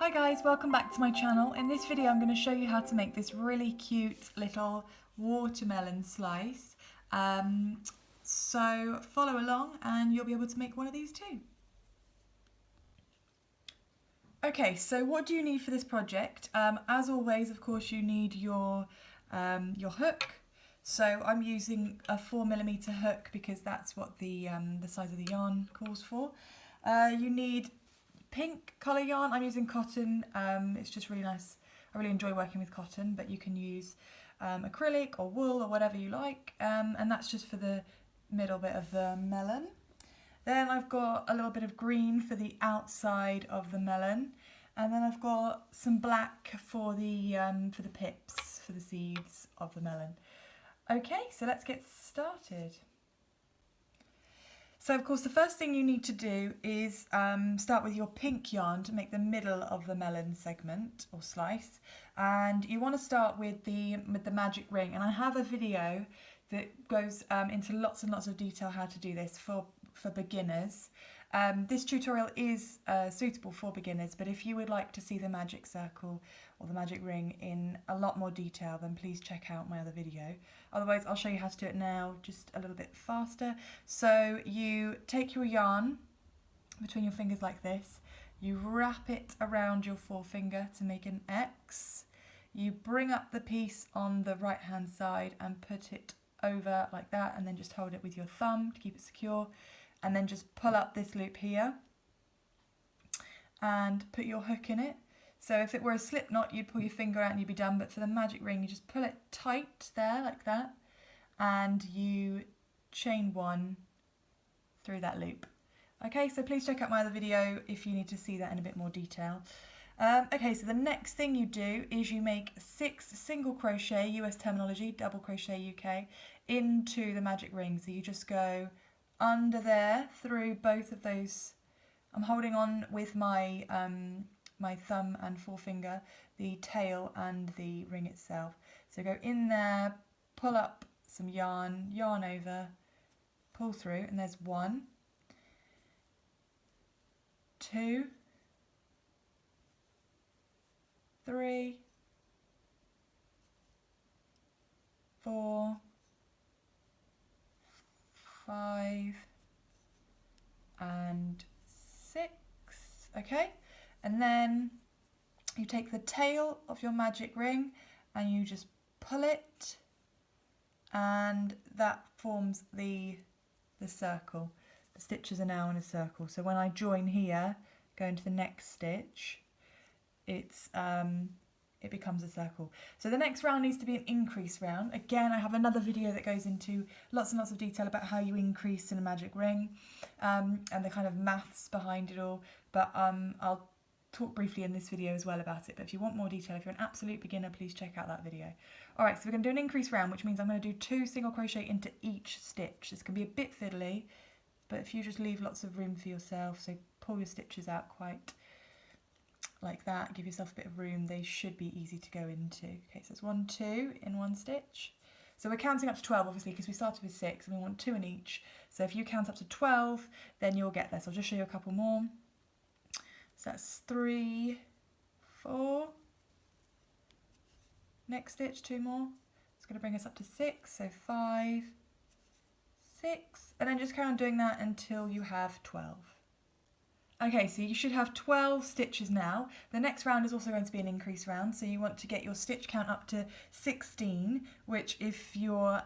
Hi guys, welcome back to my channel. In this video I'm going to show you how to make this really cute little watermelon slice. So follow along and you'll be able to make one of these too. Okay, so what do you need for this project? As always, of course, you need your hook. So I'm using a 4mm hook because that's what the size of the yarn calls for. You need pink colour yarn. I'm using cotton. It's just really nice. I really enjoy working with cotton, but you can use acrylic or wool or whatever you like, and that's just for the middle bit of the melon. Then I've got a little bit of green for the outside of the melon, and then I've got some black for the pips, for the seeds of the melon. Okay, so let's get started. So of course the first thing you need to do is start with your pink yarn to make the middle of the melon segment or slice, and you want to start with the magic ring, and I have a video that goes into lots and lots of detail how to do this for beginners. This tutorial is suitable for beginners, but if you would like to see the magic circle or the magic ring in a lot more detail, then please check out my other video. Otherwise I'll show you how to do it now just a little bit faster. So you take your yarn between your fingers like this, you wrap it around your forefinger to make an X, you bring up the piece on the right hand side and put it over like that, and then just hold it with your thumb to keep it secure, and then just pull up this loop here and put your hook in it. So if it were a slip knot, you'd pull your finger out and you'd be done, but for the magic ring you just pull it tight there like that, and you chain one through that loop. Okay, so please check out my other video if you need to see that in a bit more detail. Okay, so the next thing you do is you make 6 single crochet, US terminology, double crochet UK, into the magic ring. So you just go under there through both of those. I'm holding on with my my thumb and forefinger, the tail and the ring itself. So go in there, pull up some yarn, yarn over, pull through, and there's 1, 2, 3, 4, 5, and 6. Okay, and then you take the tail of your magic ring and you just pull it, and that forms the circle. The stitches are now in a circle. So when I join here, go into the next stitch, it becomes a circle. So the next round needs to be an increase round. Again, I have another video that goes into lots and lots of detail about how you increase in a magic ring, and the kind of maths behind it all, but I'll talk briefly in this video as well about it. But if you want more detail, if you're an absolute beginner, please check out that video. Alright, so we're going to do an increase round, which means I'm going to do 2 single crochet into each stitch. This can be a bit fiddly, but if you just leave lots of room for yourself, so pull your stitches out quite like that, give yourself a bit of room, they should be easy to go into. Okay, so it's 1, 2 in one stitch. So we're counting up to 12 obviously because we started with 6 and we want 2 in each. So if you count up to 12, then you'll get there. So I'll just show you a couple more. So that's 3, 4. Next stitch, 2 more. It's going to bring us up to 6. So 5, 6, and then just carry on doing that until you have 12. Okay, so you should have 12 stitches now. The next round is also going to be an increase round, so you want to get your stitch count up to 16, which if you're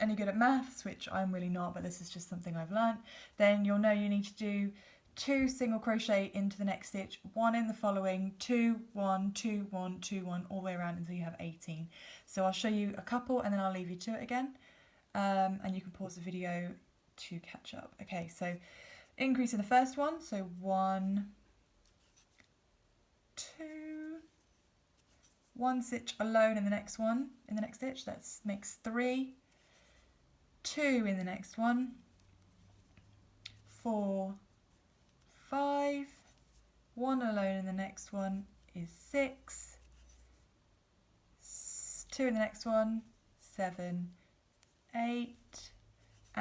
any good at maths, which I'm really not, but this is just something I've learned, then you'll know you need to do 2 single crochet into the next stitch, 1 in the following, 2, 1, 2, 1, 2, 1, all the way around until you have 18. So I'll show you a couple and then I'll leave you to it again, and you can pause the video to catch up. Okay, so increase in the first one, so 1, 2, 1 stitch alone in the next one, in the next stitch, that makes 3, 2 in the next one, 4, 5, 1 alone in the next one is 6, 2 in the next one, 7, 8,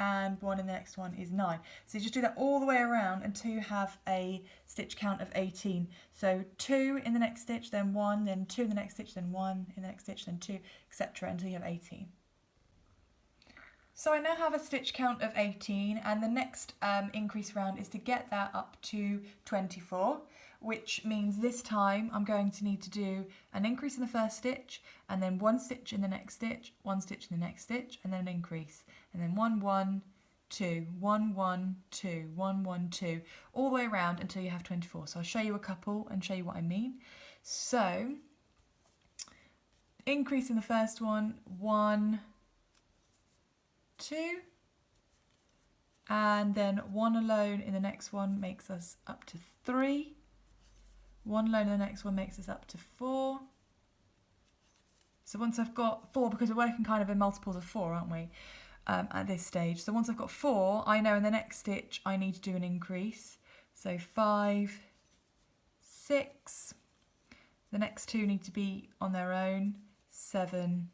and 1 in the next one is 9. So you just do that all the way around until you have a stitch count of 18. So 2 in the next stitch, then 1, then 2 in the next stitch, then 1 in the next stitch, then 2, etc. until you have 18. So I now have a stitch count of 18, and the next increase round is to get that up to 24, which means this time I'm going to need to do an increase in the first stitch, and then 1 stitch in the next stitch, 1 stitch in the next stitch, and then an increase, and then 1, 1, 2, 1, 1, 2, 1, 1, 2, all the way around until you have 24. So I'll show you a couple and show you what I mean. So, increase in the first one, 1, 2, and then 1 alone in the next one makes us up to 3, 1 alone in the next one makes us up to 4. So once I've got 4, because we're working kind of in multiples of 4, aren't we, at this stage. So once I've got 4, I know in the next stitch I need to do an increase. So 5, 6, the next 2 need to be on their own, 7,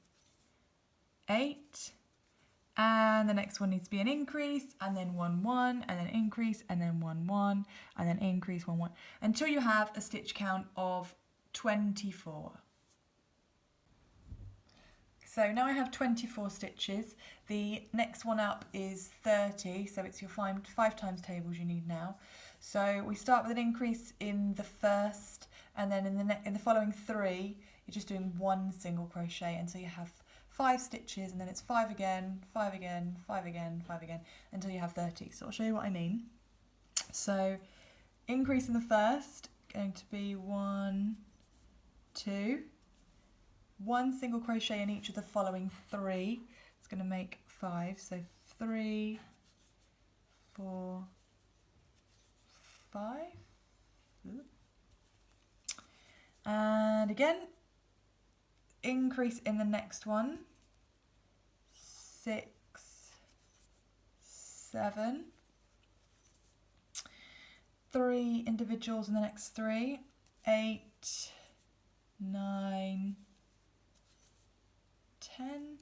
8, and the next one needs to be an increase, and then 1, 1, and then increase, and then 1, 1, and then increase, 1, 1, until you have a stitch count of 24. So now I have 24 stitches. The next one up is 30, so it's your 5 times tables you need now. So we start with an increase in the first, and then in the following 3, you're just doing 1 single crochet until you have 5 stitches, and then it's 5 again, 5 again, 5 again, 5 again, until you have 30. So I'll show you what I mean. So increase in the first, going to be 1, 2, 1 single crochet in each of the following 3. It's going to make 5. So 3, 4, 5. And again, increase in the next one, 6, 7, 3 individuals in the next 3, 8, 9, 10.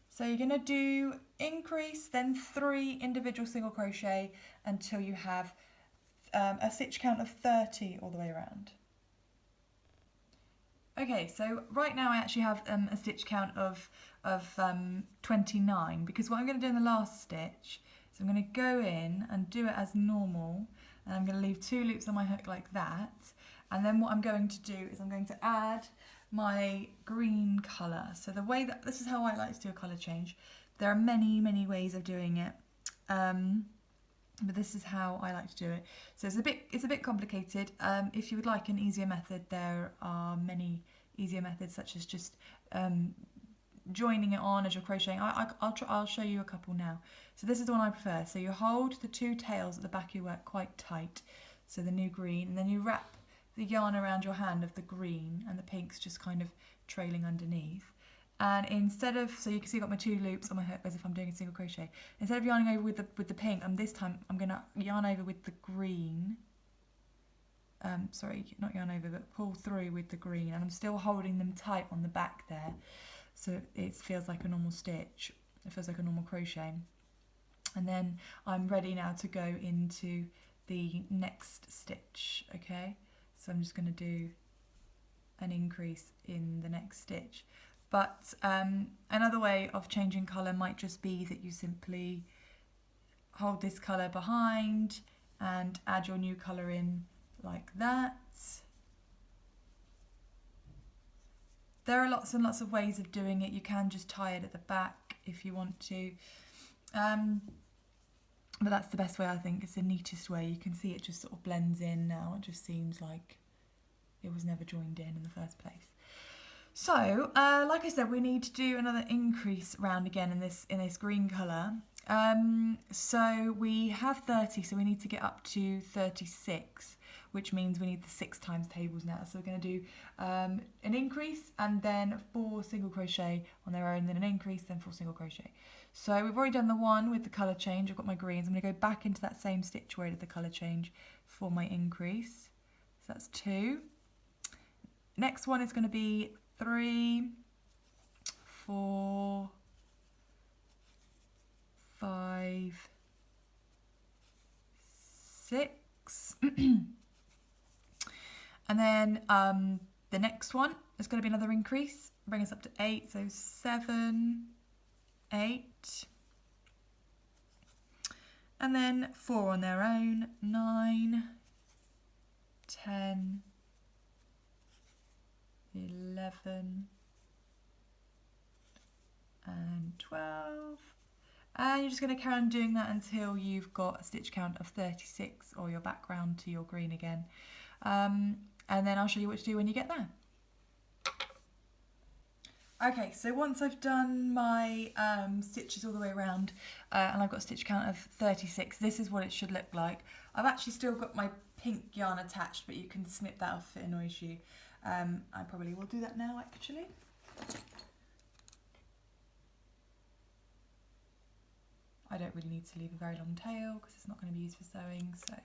So you're going to do increase, then 3 individual single crochet until you have a stitch count of 30 all the way around. Okay, so right now I actually have a stitch count of 29, because what I'm going to do in the last stitch is I'm going to go in and do it as normal, and I'm going to leave 2 loops on my hook like that, and then what I'm going to do is I'm going to add my green colour. So the way that, this is how I like to do a colour change. There are many ways of doing it, but this is how I like to do it. So it's a bit complicated. If you would like an easier method, there are many easier methods, such as just joining it on as you're crocheting. I'll show you a couple now. So this is the one I prefer. So you hold the 2 tails at the back of your work quite tight, so the new green, and then you wrap the yarn around your hand of the green, and the pink's just kind of trailing underneath. And instead of, so you can see I've got my 2 loops on my hook as if I'm doing a single crochet. Instead of yarning over with the pink, this time I'm going to yarn over with the green. Sorry, not yarn over, but pull through with the green, and I'm still holding them tight on the back there, so it feels like a normal stitch. It feels like a normal crochet. And then I'm ready now to go into the next stitch. Okay, so I'm just going to do an increase in the next stitch. But another way of changing colour might just be that you simply hold this colour behind and add your new colour in like that. There are lots and lots of ways of doing it. You can just tie it at the back if you want to. But that's the best way, I think. It's the neatest way. You can see it just sort of blends in now. It just seems like it was never joined in the first place. So, like I said, we need to do another increase round again in this green colour. So we have 30, so we need to get up to 36, which means we need the 6 times tables now. So we're going to do an increase and then 4 single crochet on their own, then an increase, then 4 single crochet. So we've already done the one with the colour change. I've got my greens. I'm going to go back into that same stitch where I did the colour change for my increase. So that's 2. Next one is going to be 3, 4, 5, 6. And then the next one is going to be another increase, bring us up to 8, so 7, 8, and then 4 on their own, 9, 10, 11, and 12. And you're just going to carry on doing that until you've got a stitch count of 36, or your background to your green again. And then I'll show you what to do when you get there. Okay, so once I've done my stitches all the way around and I've got a stitch count of 36, this is what it should look like. I've actually still got my pink yarn attached, but you can snip that off if it annoys you. I probably will do that now, actually. I don't really need to leave a very long tail because it's not going to be used for sewing, so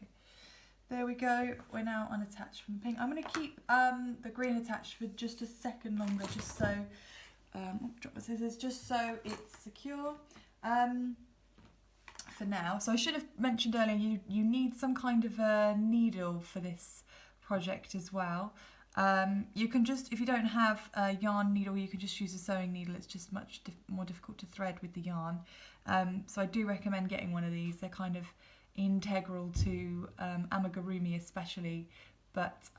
there we go. We're now unattached from the pink. I'm going to keep the green attached for just a second longer, just so drop the scissors, just so it's secure for now. So I should have mentioned earlier, you need some kind of a needle for this project as well. You can just, if you don't have a yarn needle, you can just use a sewing needle. It's just much more difficult to thread with the yarn. So I do recommend getting one of these. They're kind of integral to amigurumi especially, but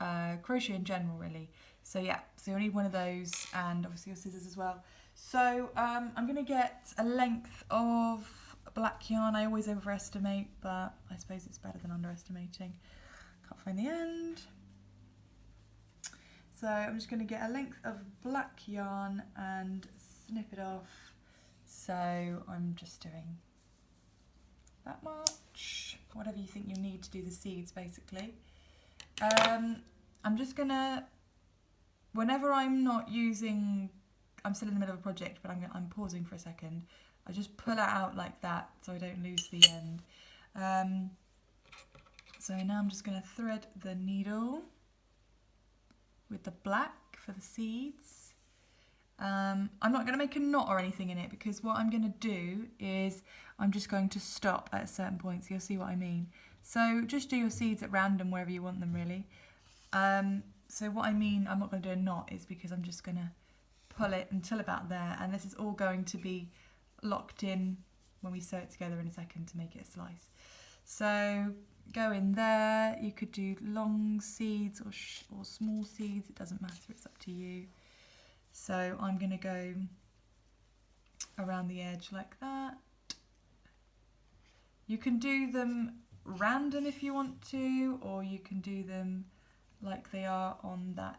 crochet in general really. So yeah, so you'll need one of those, and obviously your scissors as well. So I'm going to get a length of black yarn. I always overestimate, but I suppose it's better than underestimating. Can't find the end. So I'm just going to get a length of black yarn and snip it off. So I'm just doing that much, whatever you think you need to do the seeds basically. I'm just gonna, whenever I'm not using, I'm still in the middle of a project, but I'm pausing for a second, I just pull it out like that so I don't lose the end. So now I'm just gonna thread the needle with the black for the seeds. I'm not going to make a knot or anything in it, because what I'm going to do is I'm just going to stop at a certain point, so you'll see what I mean. So just do your seeds at random wherever you want them really. So what I mean, I'm not going to do a knot, is because I'm just going to pull it until about there, and this is all going to be locked in when we sew it together in a second to make it a slice. So go in there. You could do long seeds or small seeds, it doesn't matter, it's up to you. So I'm going to go around the edge like that. You can do them random if you want to, or you can do them like they are on that,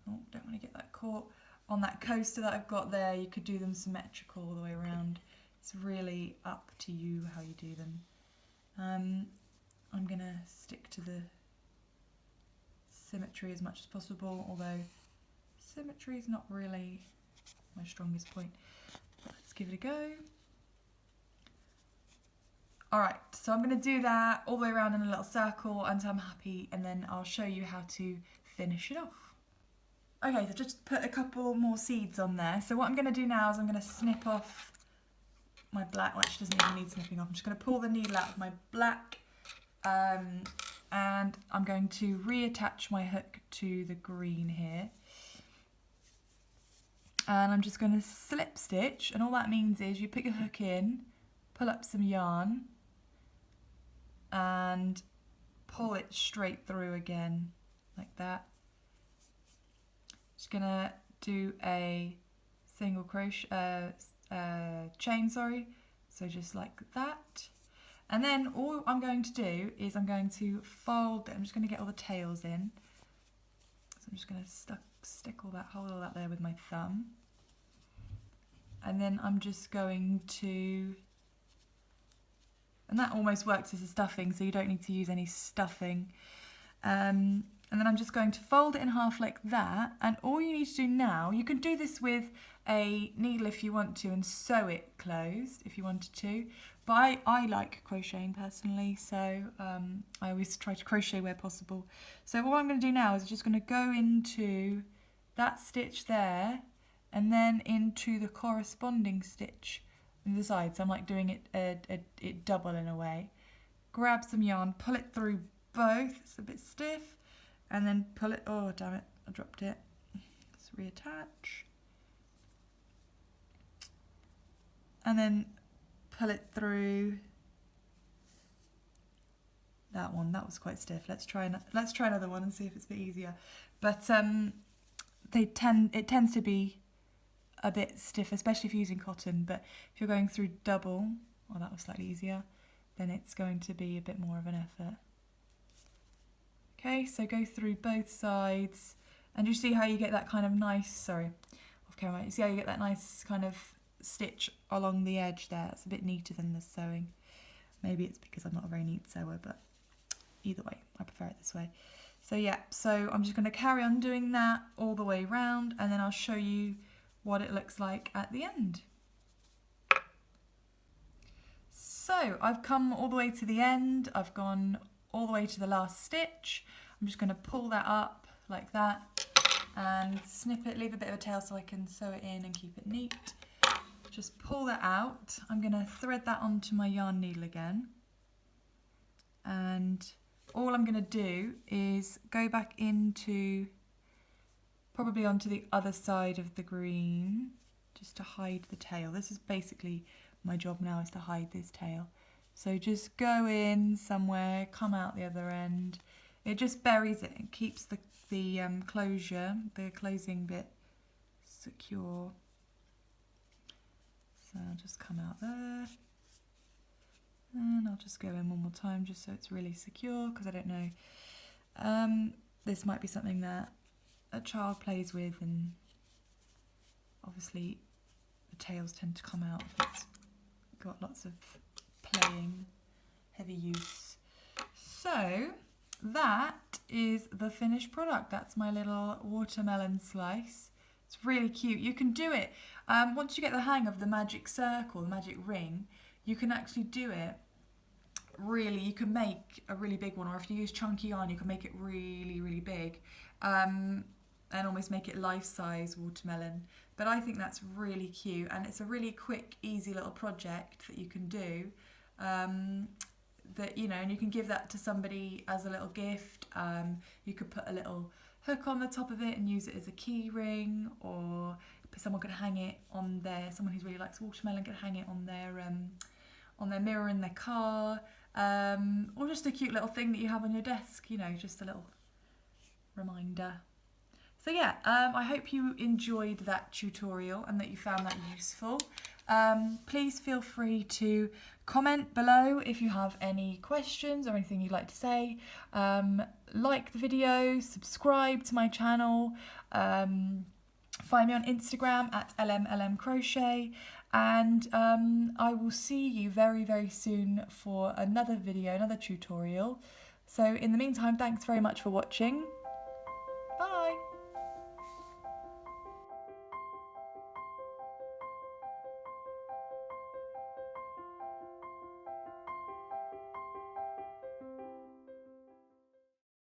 oh, don't want to get that caught, on that coaster that I've got there. You could do them symmetrical all the way around. It's really up to you how you do them. I'm going to stick to the symmetry as much as possible, although symmetry is not really my strongest point. But let's give it a go. Alright, so I'm going to do that all the way around in a little circle until I'm happy, and then I'll show you how to finish it off. Okay, so just put a couple more seeds on there. So what I'm going to do now is I'm going to snip off my black. Well, actually doesn't even need snipping off. I'm just going to pull the needle out of my black, and I'm going to reattach my hook to the green here. And I'm just going to slip stitch, and all that means is you put your hook in, pull up some yarn, and pull it straight through again, like that. Just going to do a single crochet, chain, sorry, so just like that. And then all I'm going to do is I'm going to fold it. I'm just going to get all the tails in. So I'm just going to stick all that, hold all that there with my thumb. And then I'm just going to, and that almost works as a stuffing, so you don't need to use any stuffing. And then I'm just going to fold it in half like that. And all you need to do now, you can do this with a needle if you want to, and sew it closed if you wanted to. But I like crocheting personally, so I always try to crochet where possible. So what I'm going to do now is I'm just going to go into that stitch there, and then into the corresponding stitch on the side. So I'm like doing it double in a way. grab some yarn, pull it through both, it's a bit stiff, and then pull it, oh damn it, I dropped it. Let's reattach. And then pull it through. That one, that was quite stiff. Let's try another one and see if it's a bit easier. But it tends to be a bit stiff, especially if you're using cotton. But if you're going through double, oh, that was slightly easier, then it's going to be a bit more of an effort. Okay, so go through both sides, and you see how you get that kind of nice, sorry, off camera, you see how you get that nice kind of stitch along the edge there. It's a bit neater than the sewing. Maybe it's because I'm not a very neat sewer, but either way, I prefer it this way. So yeah, so I'm just going to carry on doing that all the way around, and then I'll show you what it looks like at the end. So I've come all the way to the end. I've gone all the way to the last stitch. I'm just going to pull that up like that and snip it, leave a bit of a tail so I can sew it in and keep it neat. Just pull that out. I'm going to thread that onto my yarn needle again, and all I'm going to do is go back into, probably onto the other side of the green, just to hide the tail. This is basically my job now, is to hide this tail. So just go in somewhere, come out the other end. It just buries it and keeps the closure, the closing bit secure. So I'll just come out there. And I'll just go in one more time just so it's really secure, because I don't know. This might be something that a child plays with, and obviously the tails tend to come out if it's got lots of playing, heavy use. So that is the finished product. That's my little watermelon slice. It's really cute. You can do it. Once you get the hang of the magic circle, the magic ring, you can actually do it. Really, you can make a really big one, or if you use chunky yarn, you can make it really, really big, and almost make it life-size watermelon. But I think that's really cute, and it's a really quick, easy little project that you can do. That, you know, and you can give that to somebody as a little gift. You could put a little hook on the top of it and use it as a key ring, or someone could hang it on their, someone who really likes watermelon could hang it on their mirror in their car, or just a cute little thing that you have on your desk, you know, just a little reminder. So yeah, I hope you enjoyed that tutorial and that you found that useful. Please feel free to comment below if you have any questions or anything you'd like to say. Like the video, subscribe to my channel, find me on Instagram at LMLMCrochet, and I will see you very, very soon for another video, another tutorial. So in the meantime, thanks very much for watching.